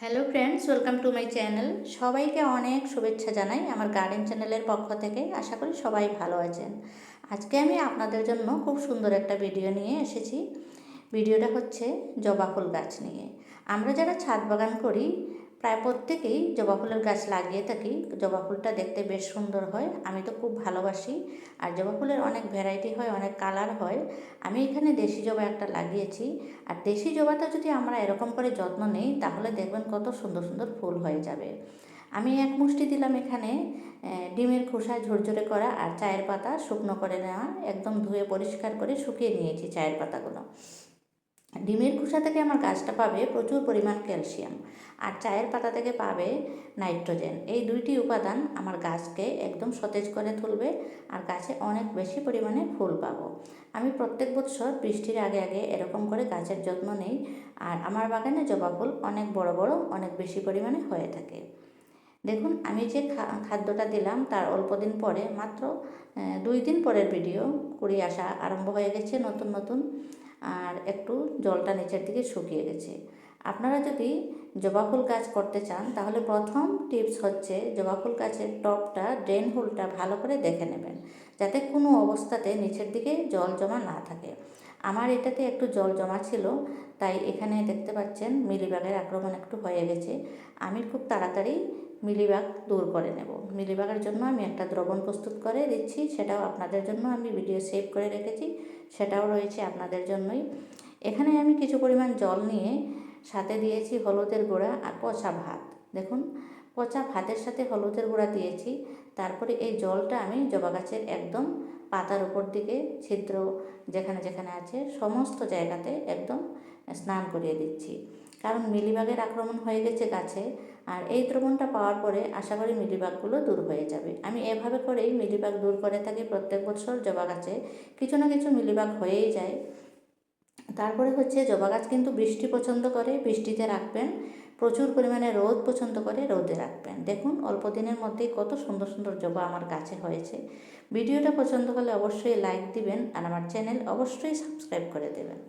Hello friends, welcome to my channel. সবাইকে অনেক শুভেচ্ছা জানাই আমার গার্ডেন চ্যানেলের পক্ষ থেকে। আশা করি সবাই ভালো আছেন। আজকে আমি আপনাদের জন্য খুব সুন্দর একটা ভিডিও নিয়ে এসেছি। ভিডিওটা হচ্ছে জবা ফুল গাছ নিয়ে। আমরা যারা ছাদ বাগান করি প্রায় প্রত্যেকেই জবা ফুলের গাছ লাগিয়ে থাকি। জবা ফুলটা দেখতে বেশ সুন্দর হয়, আমি তো খুব ভালোবাসি। আর জবা ফুলের অনেক ভ্যারাইটি হয়, অনেক কালার হয়। আমি এখানে দেশি জবা একটা লাগিয়েছি। আর দেশি জবাটা যদি আমরা এরকম করে যত্ন নিই তাহলে দেখবেন কত সুন্দর সুন্দর ফুল হয়ে যাবে। আমি এক মুষ্টি দিলাম এখানে ডিমের খোসা ঝরঝরে করা আর চায়ের পাতা শুকনো করে নেওয়া, একদম ধুয়ে পরিষ্কার করে শুকিয়ে নিয়েছি চায়ের পাতাগুলো। ডিমের খোসা থেকে আমার গাছটা পাবে প্রচুর পরিমাণ ক্যালসিয়াম, আর চায়ের পাতা থেকে পাবে নাইট্রোজেন। এই দুইটি উপাদান আমার গাছকে একদম সতেজ করে তুলবে, আর গাছে অনেক বেশি পরিমাণে ফুল পাবো। আমি প্রত্যেক বছর বৃষ্টির আগে আগে এরকম করে গাছের যত্ন নিই, আর আমার বাগানে জবা ফুল অনেক বড় বড় অনেক বেশি পরিমাণে হয়ে থাকে। দেখুন, আমি যে খাদ্যটা দিলাম তার অল্প দিন পরে, মাত্র 2 দিন পরের ভিডিও, কুড়ি আসা আরম্ভ হয়ে গেছে নতুন নতুন, আর একটু জলটা নিচের দিকে শুকিয়ে গেছে। আপনারা যদি জবা ফুল গাছ করতে চান তাহলে প্রথম টিপস হচ্ছে জবা ফুল গাছের টবটা, ড্রেন হোলটা ভালো করে দেখে নেবেন, যাতে কোনো অবস্থাতে নিচের দিকে জল জমা না থাকে। আমার এটাতে একটু জল জমা ছিল, তাই এখানে দেখতে পাচ্ছেন মিলিবাগের আক্রমণ একটু হয়ে গেছে। আমি খুব তাড়াতাড়ি মিলিবাগ দূর করে নেব। মিলিবাগের জন্য আমি একটা দ্রবণ প্রস্তুত করে দিচ্ছি, সেটাও আপনাদের জন্য আমি ভিডিও সেভ করে রেখেছি, সেটাও রয়েছে আপনাদের জন্যই। এখানে আমি কিছু পরিমাণ জল নিয়ে সাথে দিয়েছি হলুদের গুঁড়া আর পচা ভাত। দেখুন, পচা ভাতের সাথে হলুদের গুঁড়া দিয়েছি। তারপরে এই জলটা আমি জবা গাছের একদম পাতার উপর দিকে ছিদ্র যেখানে যেখানে আছে সমস্ত জায়গাতে একদম স্নান করিয়ে দিচ্ছি, কারণ মিলিবাগের আক্রমণ হয়ে গেছে গাছে। আর এই দ্রবণটা পাওয়ার পরে আশা করি মিলিবাগগুলো দূর হয়ে যাবে। আমি এভাবে করেই মিলিবাগ দূর করে থাকি প্রত্যেক বছর। জবা গাছে কিছু না কিছু মিলিবাগ হয়েই যায়। তারপরে হচ্ছে জবা গাছ কিন্তু বৃষ্টি পছন্দ করে, বৃষ্টিতে রাখবেন। প্রচুর পরিমাণে রোদ পছন্দ করে, রোদে রাখবেন। দেখুন, অল্প দিনের মধ্যেই কত সুন্দর সুন্দর জবা আমার গাছে হয়েছে। ভিডিওটা পছন্দ হলে অবশ্যই লাইক দিবেন, আর আমার চ্যানেল অবশ্যই সাবস্ক্রাইব করে দেবেন।